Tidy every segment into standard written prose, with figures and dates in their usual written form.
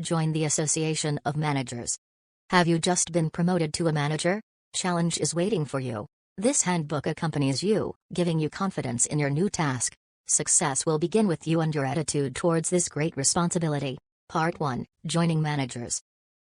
Join the Association of Managers. Have you just been promoted to a manager? Challenge is waiting for you. This handbook accompanies you, giving you confidence in your new task. Success will begin with you and your attitude towards this great responsibility. Part 1: Joining Managers.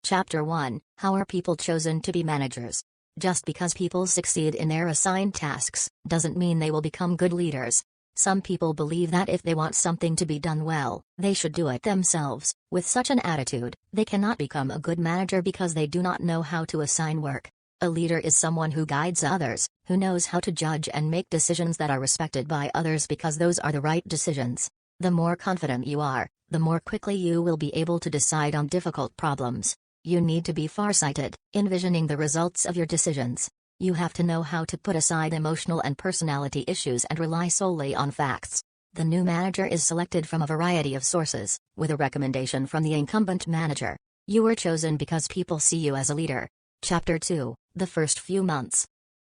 Chapter 1: How are people chosen to be managers? Just because people succeed in their assigned tasks, doesn't mean they will become good leaders. Some people believe that if they want something to be done well, they should do it themselves. With such an attitude, they cannot become a good manager because they do not know how to assign work. A leader is someone who guides others, who knows how to judge and make decisions that are respected by others because those are the right decisions. The more confident you are, the more quickly you will be able to decide on difficult problems. You need to be farsighted, envisioning the results of your decisions. You have to know how to put aside emotional and personality issues and rely solely on facts. The new manager is selected from a variety of sources, with a recommendation from the incumbent manager. You were chosen because people see you as a leader. Chapter 2: The First Few Months.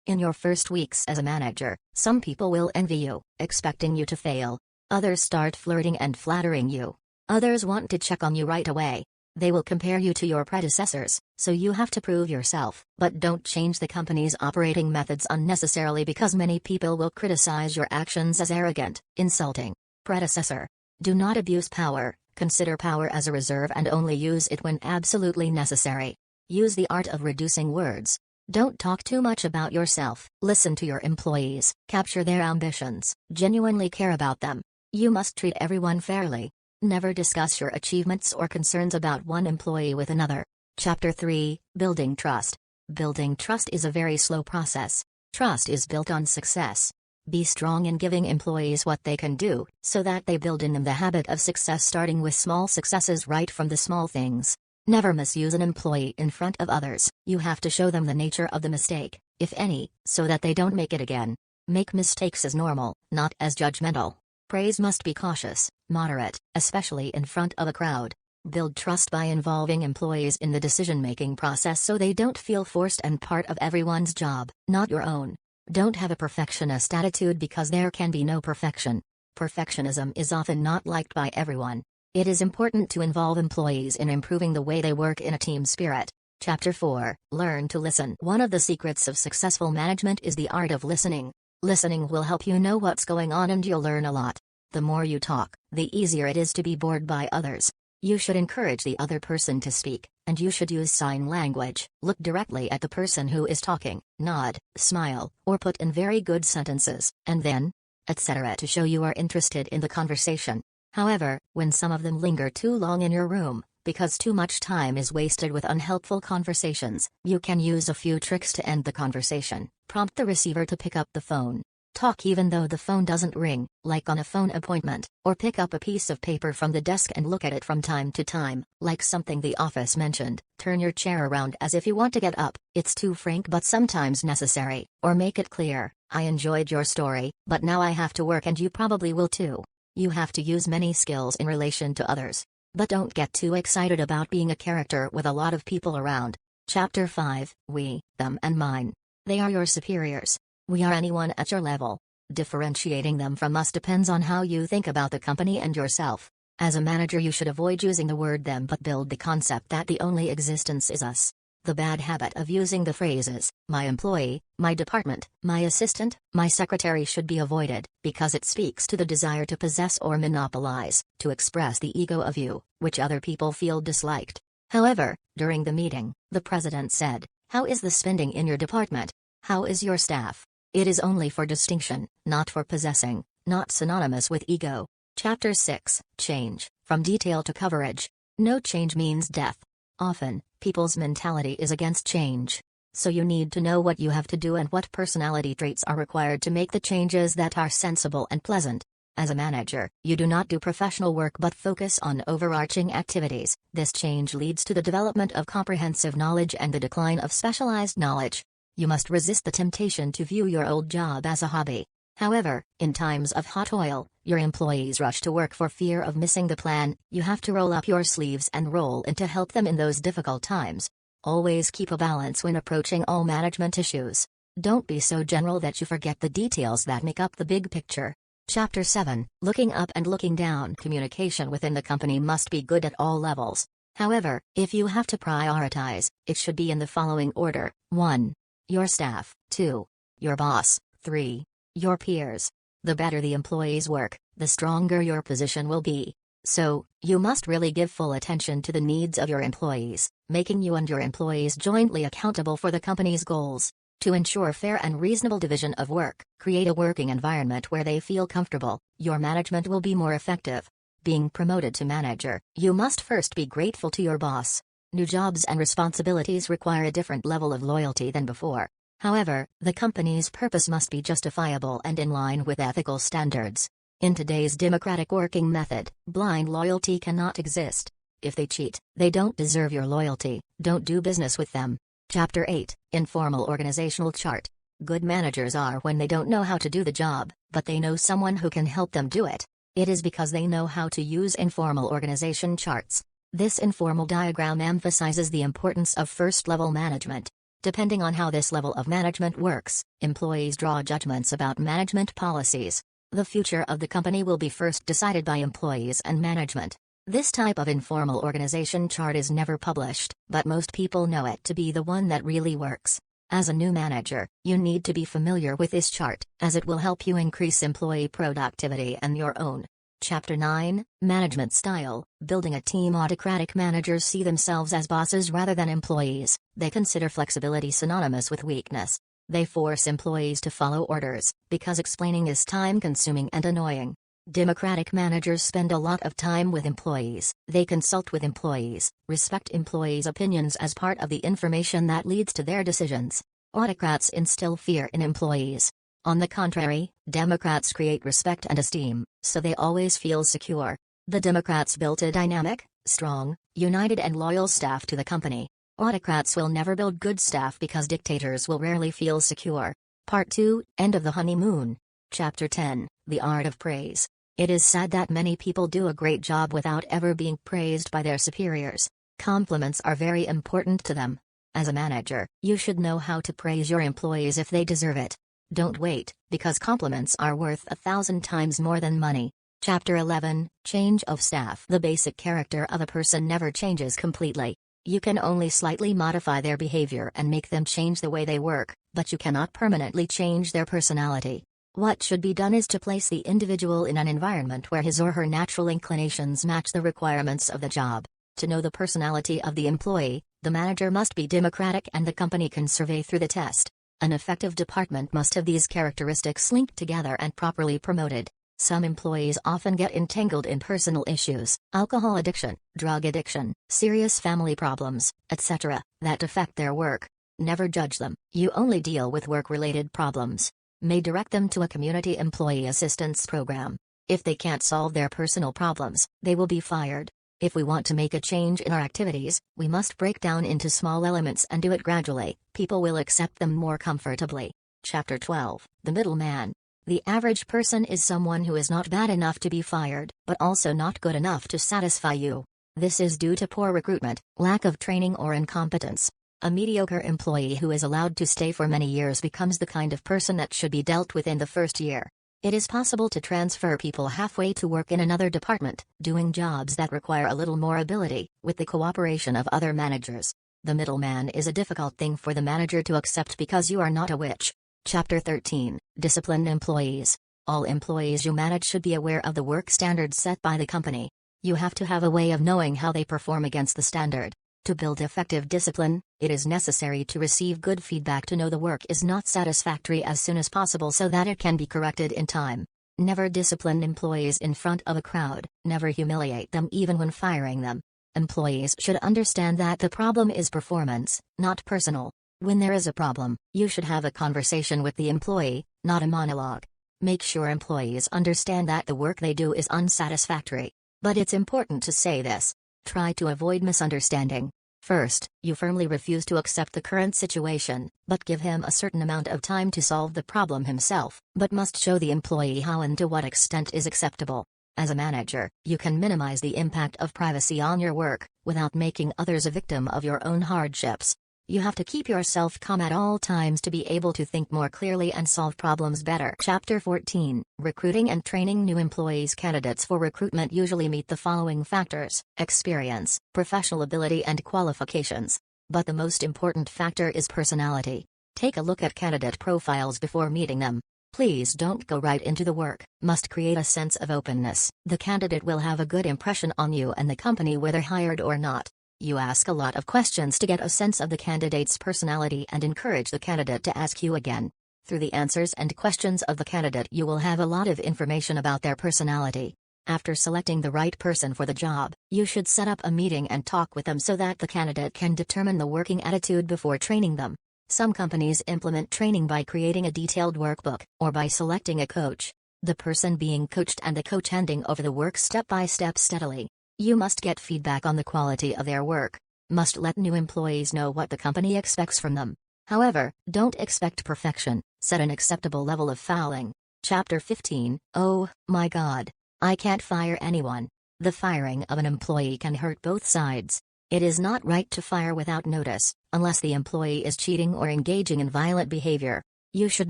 In your first weeks as a manager, some people will envy you, expecting you to fail. Others start flirting and flattering you. Others want to check on you right away. They will compare you to your predecessors, so you have to prove yourself. But don't change the company's operating methods unnecessarily because many people will criticize your actions as arrogant, insulting. Predecessor. Do not abuse power, consider power as a reserve and only use it when absolutely necessary. Use the art of reducing words. Don't talk too much about yourself. Listen to your employees, capture their ambitions, genuinely care about them. You must treat everyone fairly. Never discuss your achievements or concerns about one employee with another. Chapter 3: Building Trust. Building trust is a very slow process. Trust is built on success. Be strong in giving employees what they can do, so that they build in them the habit of success, starting with small successes right from the small things. Never misuse an employee in front of others. You have to show them the nature of the mistake, if any, so that they don't make it again. Make mistakes as normal, not as judgmental. Praise must be cautious, moderate, especially in front of a crowd. Build trust by involving employees in the decision-making process so they don't feel forced and part of everyone's job, not your own. Don't have a perfectionist attitude because there can be no perfection. Perfectionism is often not liked by everyone. It is important to involve employees in improving the way they work in a team spirit. Chapter 4: Learn to listen. One of the secrets of successful management is the art of listening. Listening will help you know what's going on and you'll learn a lot. The more you talk, the easier it is to be bored by others. You should encourage the other person to speak, and you should use sign language. Look directly at the person who is talking, nod, smile, or put in very good sentences, and then, etc. to show you are interested in the conversation. However, when some of them linger too long in your room, because too much time is wasted with unhelpful conversations, you can use a few tricks to end the conversation. Prompt the receiver to pick up the phone. Talk even though the phone doesn't ring, like on a phone appointment, or pick up a piece of paper from the desk and look at it from time to time, like something the office mentioned. Turn your chair around as if you want to get up. It's too frank but sometimes necessary. Or make it clear, I enjoyed your story, but now I have to work and you probably will too. You have to use many skills in relation to others. But don't get too excited about being a character with a lot of people around. Chapter 5: We, them and mine. They are your superiors. We are anyone at your level. Differentiating them from us depends on how you think about the company and yourself. As a manager you should avoid using the word them but build the concept that the only existence is us. The bad habit of using the phrases, my employee, my department, my assistant, my secretary should be avoided, because it speaks to the desire to possess or monopolize, to express the ego of you, which other people feel disliked. However, during the meeting, the president said, how is the spending in your department? How is your staff? It is only for distinction, not for possessing, not synonymous with ego. Chapter 6: Change, from detail to coverage. No change means death. Often, people's mentality is against change. So you need to know what you have to do and what personality traits are required to make the changes that are sensible and pleasant. As a manager, you do not do professional work but focus on overarching activities. This change leads to the development of comprehensive knowledge and the decline of specialized knowledge. You must resist the temptation to view your old job as a hobby. However, in times of hot oil, your employees rush to work for fear of missing the plan. You have to roll up your sleeves and roll in to help them in those difficult times. Always keep a balance when approaching all management issues. Don't be so general that you forget the details that make up the big picture. Chapter 7: Looking up and looking down. Communication within the company must be good at all levels. However, if you have to prioritize, it should be in the following order: 1. Your staff, 2. Your boss, 3. Your peers. The better the employees work, the stronger your position will be. So, you must really give full attention to the needs of your employees, making you and your employees jointly accountable for the company's goals. To ensure fair and reasonable division of work, create a working environment where they feel comfortable. Your management will be more effective. Being promoted to manager, you must first be grateful to your boss. New jobs and responsibilities require a different level of loyalty than before. However, the company's purpose must be justifiable and in line with ethical standards. In today's democratic working method, blind loyalty cannot exist. If they cheat, they don't deserve your loyalty. Don't do business with them. Chapter 8, Informal Organizational Chart. Good managers are when they don't know how to do the job, but they know someone who can help them do it. It is because they know how to use informal organization charts. This informal diagram emphasizes the importance of first-level management. Depending on how this level of management works, employees draw judgments about management policies. The future of the company will be first decided by employees and management. This type of informal organization chart is never published, but most people know it to be the one that really works. As a new manager, you need to be familiar with this chart, as it will help you increase employee productivity and your own. Chapter 9, Management Style. Building a team. Autocratic managers see themselves as bosses rather than employees. They consider flexibility synonymous with weakness. They force employees to follow orders, because explaining is time-consuming and annoying. Democratic managers spend a lot of time with employees. They consult with employees, respect employees' opinions as part of the information that leads to their decisions. Autocrats instill fear in employees. On the contrary, Democrats create respect and esteem, so they always feel secure. The Democrats built a dynamic, strong, united and loyal staff to the company. Autocrats will never build good staff because dictators will rarely feel secure. Part 2, End of the Honeymoon. Chapter 10, The Art of Praise. It is sad that many people do a great job without ever being praised by their superiors. Compliments are very important to them. As a manager, you should know how to praise your employees if they deserve it. Don't wait, because compliments are worth 1,000 times more than money. Chapter 11, Change of Staff. The basic character of a person never changes completely. You can only slightly modify their behavior and make them change the way they work, but you cannot permanently change their personality. What should be done is to place the individual in an environment where his or her natural inclinations match the requirements of the job. To know the personality of the employee, the manager must be democratic and the company can survey through the test. An effective department must have these characteristics linked together and properly promoted. Some employees often get entangled in personal issues, alcohol addiction, drug addiction, serious family problems, etc., that affect their work. Never judge them. You only deal with work-related problems. May direct them to a community employee assistance program. If they can't solve their personal problems, they will be fired. If we want to make a change in our activities, we must break down into small elements and do it gradually. People will accept them more comfortably. Chapter 12, The Middleman. The average person is someone who is not bad enough to be fired, but also not good enough to satisfy you. This is due to poor recruitment, lack of training or incompetence. A mediocre employee who is allowed to stay for many years becomes the kind of person that should be dealt with in the first year. It is possible to transfer people halfway to work in another department, doing jobs that require a little more ability, with the cooperation of other managers. The middleman is a difficult thing for the manager to accept because you are not a witch. Chapter 13, Disciplined Employees. All employees you manage should be aware of the work standards set by the company. You have to have a way of knowing how they perform against the standard. To build effective discipline, it is necessary to receive good feedback to know the work is not satisfactory as soon as possible so that it can be corrected in time. Never discipline employees in front of a crowd, never humiliate them even when firing them. Employees should understand that the problem is performance, not personal. When there is a problem, you should have a conversation with the employee, not a monologue. Make sure employees understand that the work they do is unsatisfactory. But it's important to say this. Try to avoid misunderstanding. First, you firmly refuse to accept the current situation, but give him a certain amount of time to solve the problem himself, but must show the employee how and to what extent is acceptable. As a manager, you can minimize the impact of privacy on your work, without making others a victim of your own hardships. You have to keep yourself calm at all times to be able to think more clearly and solve problems better. Chapter 14: Recruiting and Training New Employees. Candidates for recruitment usually meet the following factors: experience, professional ability, and qualifications. But the most important factor is personality. Take a look at candidate profiles before meeting them. Please don't go right into the work. Must create a sense of openness. The candidate will have a good impression on you and the company whether hired or not. You ask a lot of questions to get a sense of the candidate's personality and encourage the candidate to ask you again. Through the answers and questions of the candidate, you will have a lot of information about their personality. After selecting the right person for the job, you should set up a meeting and talk with them so that the candidate can determine the working attitude before training them. Some companies implement training by creating a detailed workbook, or by selecting a coach. The person being coached and the coach handing over the work step by step steadily. You must get feedback on the quality of their work. Must let new employees know what the company expects from them. However, don't expect perfection. Set an acceptable level of fouling. Chapter 15: Oh, my God. I can't fire anyone. The firing of an employee can hurt both sides. It is not right to fire without notice, unless the employee is cheating or engaging in violent behavior. You should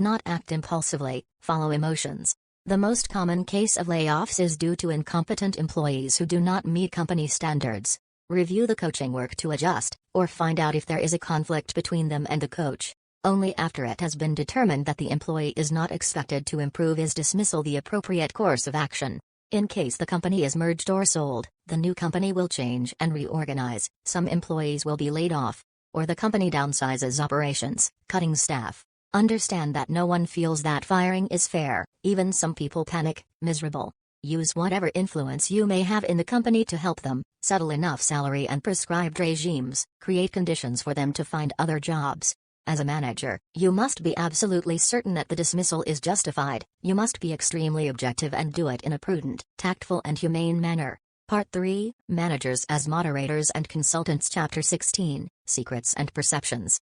not act impulsively, follow emotions. The most common case of layoffs is due to incompetent employees who do not meet company standards. Review the coaching work to adjust, or find out if there is a conflict between them and the coach. Only after it has been determined that the employee is not expected to improve is dismissal the appropriate course of action. In case the company is merged or sold, the new company will change and reorganize. Some employees will be laid off, or the company downsizes operations, cutting staff. Understand that no one feels that firing is fair. Even some people panic, miserable. Use whatever influence you may have in the company to help them, settle enough salary and prescribed regimes, create conditions for them to find other jobs. As a manager, you must be absolutely certain that the dismissal is justified. You must be extremely objective and do it in a prudent, tactful and humane manner. Part 3: Managers as Moderators and Consultants. Chapter 16: Secrets and Perceptions.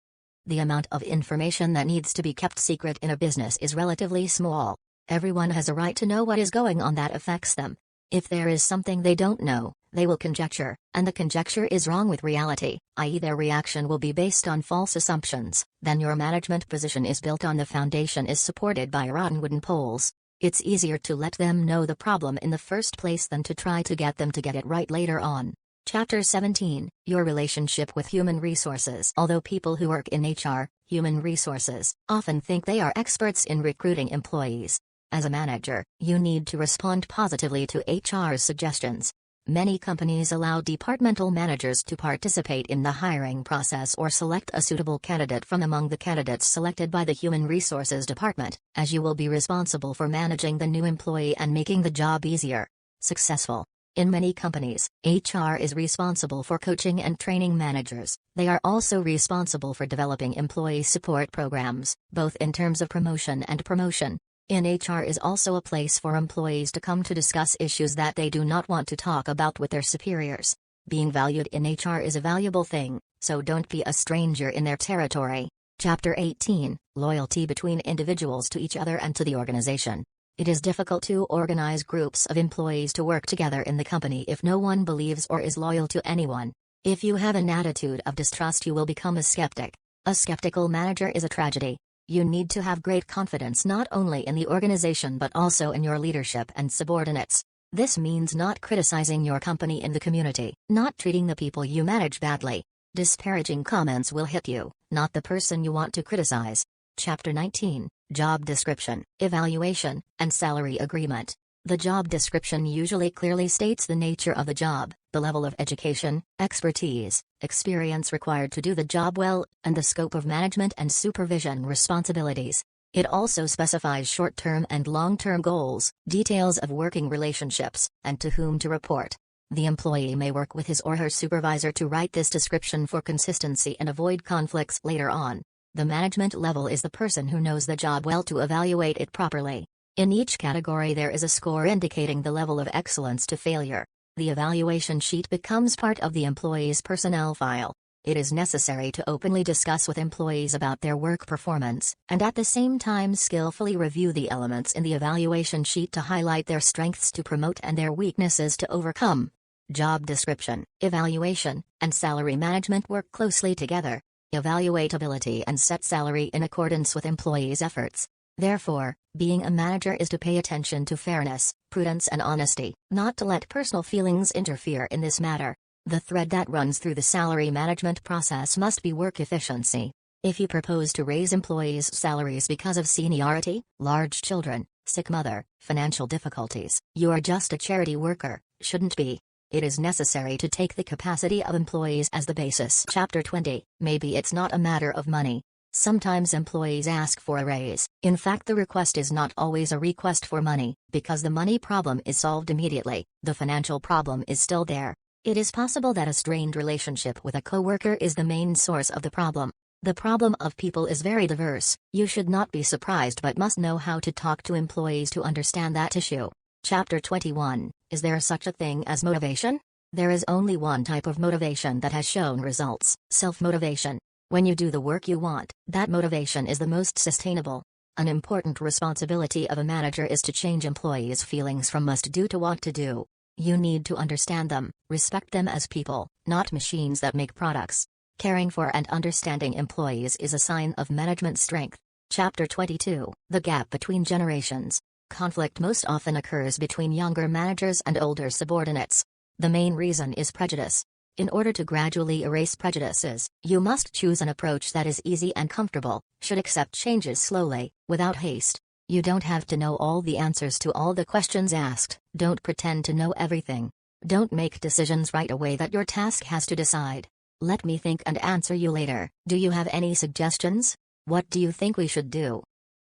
The amount of information that needs to be kept secret in a business is relatively small. Everyone has a right to know what is going on that affects them. If there is something they don't know, they will conjecture, and the conjecture is wrong with reality, i.e. their reaction will be based on false assumptions. Then your management position is built on the foundation is supported by rotten wooden poles. It's easier to let them know the problem in the first place than to try to get them to get it right later on. Chapter 17: Your Relationship with Human Resources. Although people who work in HR, human resources, often think they are experts in recruiting employees, as a manager, you need to respond positively to HR's suggestions. Many companies allow departmental managers to participate in the hiring process or select a suitable candidate from among the candidates selected by the Human Resources Department, as you will be responsible for managing the new employee and making the job easier. Successful. In many companies, HR is responsible for coaching and training managers. They are also responsible for developing employee support programs, both in terms of promotion and promotion. In HR is also a place for employees to come to discuss issues that they do not want to talk about with their superiors. Being valued in HR is a valuable thing, so don't be a stranger in their territory. Chapter 18: Loyalty between individuals to each other and to the organization. It is difficult to organize groups of employees to work together in the company if no one believes or is loyal to anyone. If you have an attitude of distrust, you will become a skeptic. A skeptical manager is a tragedy. You need to have great confidence not only in the organization but also in your leadership and subordinates. This means not criticizing your company in the community, not treating the people you manage badly. Disparaging comments will hit you, not the person you want to criticize. Chapter 19: Job Description, Evaluation, and Salary Agreement. The job description usually clearly states the nature of the job, the level of education, expertise, experience required to do the job well, and the scope of management and supervision responsibilities. It also specifies short-term and long-term goals, details of working relationships, and to whom to report. The employee may work with his or her supervisor to write this description for consistency and avoid conflicts later on. The management level is the person who knows the job well to evaluate it properly. In each category there is a score indicating the level of excellence to failure. The evaluation sheet becomes part of the employee's personnel file. It is necessary to openly discuss with employees about their work performance, and at the same time skillfully review the elements in the evaluation sheet to highlight their strengths to promote and their weaknesses to overcome. Job description, evaluation, and salary management work closely together. evaluate ability and set salary in accordance with employees' efforts. Therefore, being a manager is to pay attention to fairness, prudence and honesty, not to let personal feelings interfere in this matter. The thread that runs through the salary management process must be work efficiency. If you propose to raise employees' salaries because of seniority, large children, sick mother, financial difficulties, you are just a charity worker, shouldn't be. It is necessary to take the capacity of employees as the basis. Chapter 20. Maybe it's not a matter of money. Sometimes employees ask for a raise. In fact, the request is not always a request for money, because the money problem is solved immediately. The financial problem is still there. It is possible that a strained relationship with a coworker is the main source of the problem. The problem of people is very diverse. You should not be surprised but must know how to talk to employees to understand that issue. Chapter 21. Is there such a thing as motivation? There is only one type of motivation that has shown results: self-motivation. When you do the work you want, that motivation is the most sustainable. An important responsibility of a manager is to change employees' feelings from must do to want to do. You need to understand them, respect them as people, not machines that make products. Caring for and understanding employees is a sign of management strength. Chapter 22. The gap between generations. Conflict most often occurs between younger managers and older subordinates. The main reason is prejudice. In order to gradually erase prejudices, you must choose an approach that is easy and comfortable, should accept changes slowly, without haste. You don't have to know all the answers to all the questions asked, don't pretend to know everything. Don't make decisions right away that your task has to decide. Let me think and answer you later. Do you have any suggestions? What do you think we should do?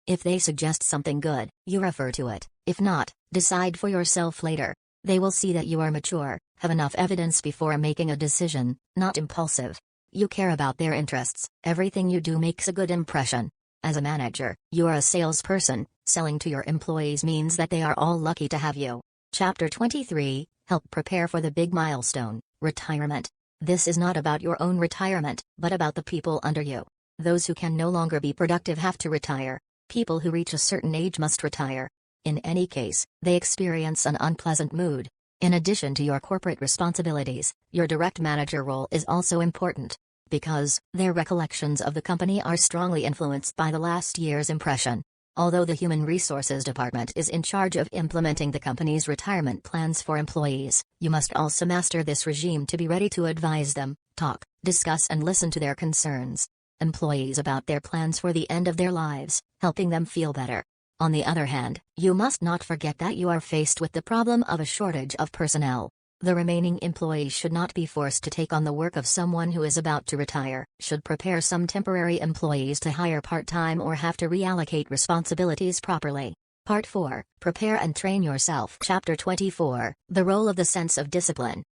If they suggest something good, you refer to it. If not, decide for yourself later. They will see that you are mature, have enough evidence before making a decision, not impulsive. You care about their interests. Everything you do makes a good impression. As a manager, you are a salesperson. Selling to your employees means that they are all lucky to have you. Chapter 23. Help prepare for the big milestone, retirement. This is not about your own retirement, but about the people under you. Those who can no longer be productive have to retire. People who reach a certain age must retire. In any case, they experience an unpleasant mood. In addition to your corporate responsibilities, your direct manager role is also important, because their recollections of the company are strongly influenced by the last year's impression. Although the Human Resources Department is in charge of implementing the company's retirement plans for employees, you must also master this regime to be ready to advise them, talk, discuss and listen to their concerns. Employees about their plans for the end of their lives, helping them feel better. On the other hand, you must not forget that you are faced with the problem of a shortage of personnel. The remaining employees should not be forced to take on the work of someone who is about to retire, should prepare some temporary employees to hire part-time or have to reallocate responsibilities properly. Part 4. Prepare and train yourself. Chapter 24. The role of the sense of discipline.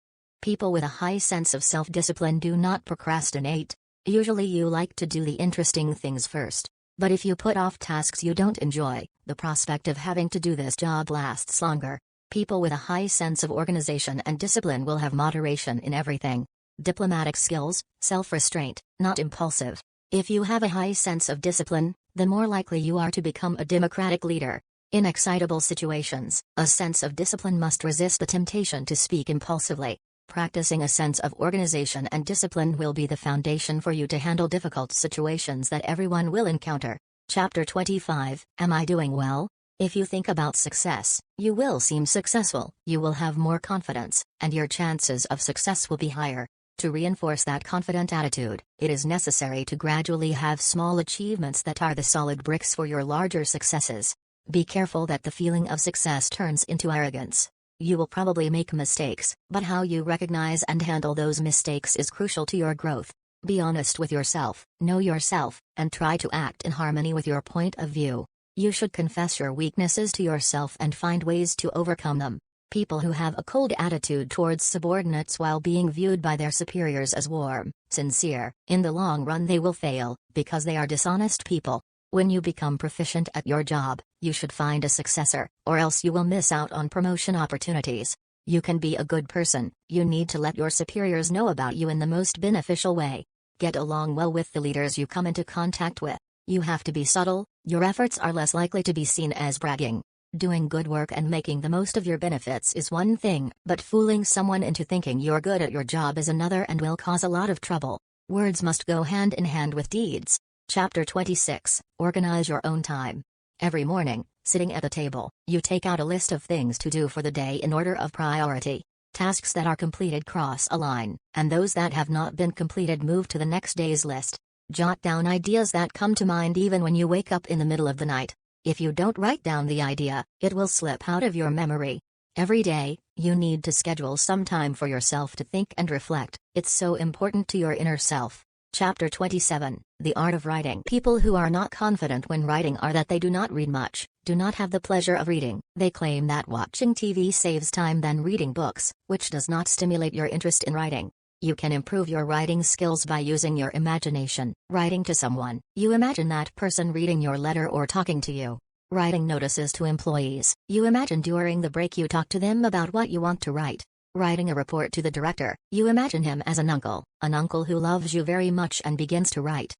People with a high sense of self-discipline do not procrastinate. Usually you like to do the interesting things first. But if you put off tasks you don't enjoy, the prospect of having to do this job lasts longer. People with a high sense of organization and discipline will have moderation in everything. Diplomatic skills, self-restraint, not impulsive. If you have a high sense of discipline, the more likely you are to become a democratic leader. In excitable situations, a sense of discipline must resist the temptation to speak impulsively. Practicing a sense of organization and discipline will be the foundation for you to handle difficult situations that everyone will encounter. Chapter 25. Am I doing well? If you think about success, you will seem successful, you will have more confidence, and your chances of success will be higher. To reinforce that confident attitude, it is necessary to gradually have small achievements that are the solid bricks for your larger successes. Be careful that the feeling of success turns into arrogance. You will probably make mistakes, but how you recognize and handle those mistakes is crucial to your growth. Be honest with yourself, know yourself, and try to act in harmony with your point of view. You should confess your weaknesses to yourself and find ways to overcome them. People who have a cold attitude towards subordinates while being viewed by their superiors as warm, sincere, in the long run they will fail, because they are dishonest people. When you become proficient at your job, you should find a successor, or else you will miss out on promotion opportunities. You can be a good person, you need to let your superiors know about you in the most beneficial way. Get along well with the leaders you come into contact with. You have to be subtle, your efforts are less likely to be seen as bragging. Doing good work and making the most of your benefits is one thing, but fooling someone into thinking you're good at your job is another and will cause a lot of trouble. Words must go hand in hand with deeds. Chapter 26. Organize your own time. Every morning, sitting at a table, you take out a list of things to do for the day in order of priority. Tasks that are completed cross a line, and those that have not been completed move to the next day's list. Jot down ideas that come to mind even when you wake up in the middle of the night. If you don't write down the idea, it will slip out of your memory. Every day, you need to schedule some time for yourself to think and reflect. It's so important to your inner self. Chapter 27. The Art of Writing. People who are not confident when writing are that they do not read much, do not have the pleasure of reading. They claim that watching TV saves time than reading books, which does not stimulate your interest in writing. You can improve your writing skills by using your imagination. Writing to someone, you imagine that person reading your letter or talking to you. Writing notices to employees, you imagine during the break you talk to them about what you want to write. Writing a report to the director, you imagine him as an uncle who loves you very much and begins to write.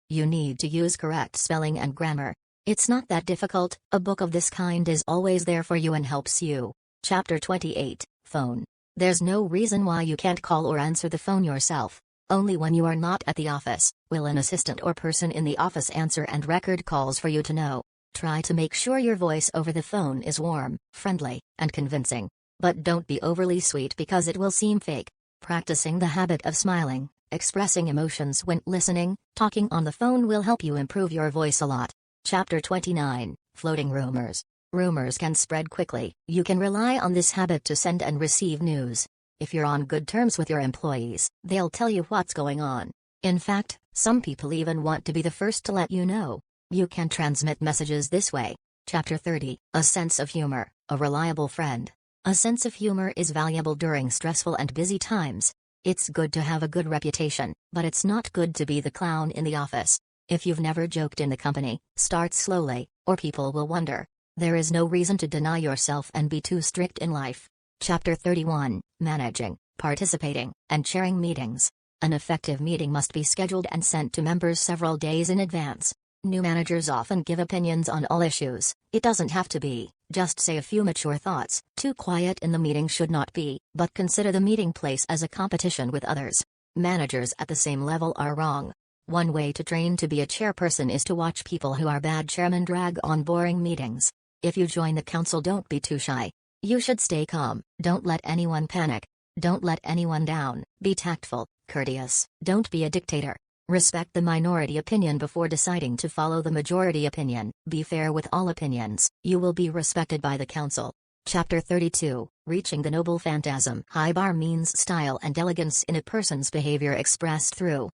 You need to use correct spelling and grammar. It's not that difficult, a book of this kind is always there for you and helps you. Chapter 28. Phone. There's no reason why you can't call or answer the phone yourself. Only when you are not at the office will an assistant or person in the office answer and record calls for you to know. Try to make sure your voice over the phone is warm, friendly, and convincing. But don't be overly sweet because it will seem fake. Practicing the habit of smiling, expressing emotions when listening, talking on the phone will help you improve your voice a lot. Chapter 29. Floating rumors. Rumors can spread quickly. You can rely on this habit to send and receive news. If you're on good terms with your employees, they'll tell you what's going on. In fact, some people even want to be the first to let you know. You can transmit messages this way. Chapter 30. A sense of humor, a reliable friend. A sense of humor is valuable during stressful and busy times. It's good to have a good reputation, but it's not good to be the clown in the office. If you've never joked in the company, start slowly, or people will wonder. There is no reason to deny yourself and be too strict in life. Chapter 31. Managing, participating, and chairing meetings. An effective meeting must be scheduled and sent to members several days in advance. New managers often give opinions on all issues. It doesn't have to be. Just say a few mature thoughts. Too quiet in the meeting should not be, but consider the meeting place as a competition with others. Managers at the same level are wrong. One way to train to be a chairperson is to watch people who are bad chairmen drag on boring meetings. If you join the council, don't be too shy. You should stay calm, don't let anyone panic. Don't let anyone down, be tactful, courteous, don't be a dictator. Respect the minority opinion before deciding to follow the majority opinion. Be fair with all opinions. You will be respected by the council. Chapter 32. Reaching the Noble Phantasm. High bar means style and elegance in a person's behavior expressed through.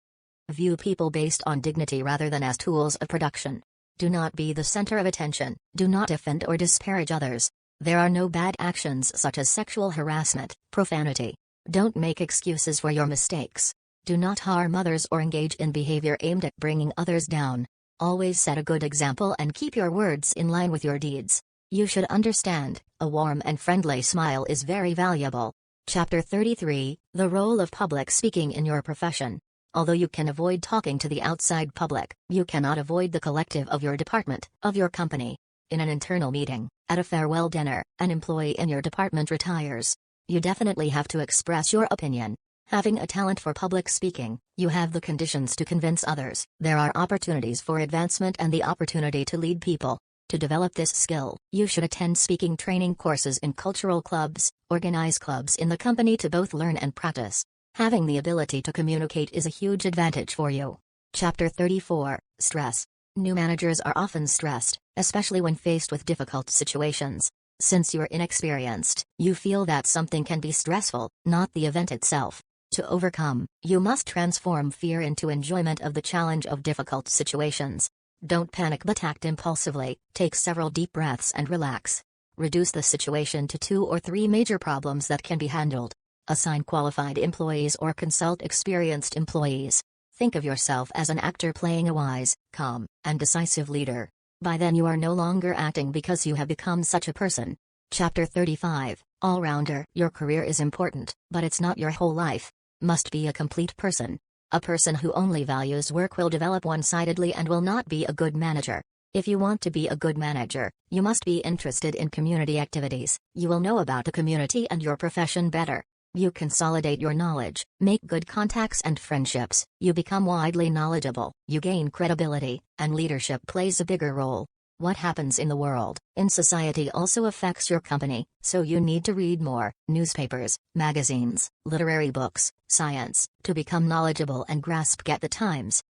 View people based on dignity rather than as tools of production. Do not be the center of attention. Do not offend or disparage others. There are no bad actions such as sexual harassment, profanity. Don't make excuses for your mistakes. Do not harm others or engage in behavior aimed at bringing others down. Always set a good example and keep your words in line with your deeds. You should understand, a warm and friendly smile is very valuable. Chapter 33. The role of public speaking in your profession. Although you can avoid talking to the outside public, you cannot avoid the collective of your department, of your company. In an internal meeting, at a farewell dinner, an employee in your department retires. You definitely have to express your opinion. Having a talent for public speaking, you have the conditions to convince others. There are opportunities for advancement and the opportunity to lead people. To develop this skill, you should attend speaking training courses in cultural clubs, organize clubs in the company to both learn and practice. Having the ability to communicate is a huge advantage for you. Chapter 34. Stress. New managers are often stressed, especially when faced with difficult situations. Since you're inexperienced, you feel that something can be stressful, not the event itself. To overcome, you must transform fear into enjoyment of the challenge of difficult situations. Don't panic but act impulsively. Take several deep breaths and relax. Reduce the situation to 2 or 3 major problems that can be handled. Assign qualified employees or consult experienced employees. Think of yourself as an actor playing a wise, calm, and decisive leader. By then you are no longer acting because you have become such a person. Chapter 35. All-rounder. Your career is important, but it's not your whole life. Must be a complete person. A person who only values work will develop one-sidedly and will not be a good manager. If you want to be a good manager, you must be interested in community activities. You will know about the community and your profession better. You consolidate your knowledge, make good contacts and friendships, you become widely knowledgeable, you gain credibility, and leadership plays a bigger role. What happens in the world, in society also affects your company, so you need to read more newspapers, magazines, literary books, science, to become knowledgeable and grasp at the times.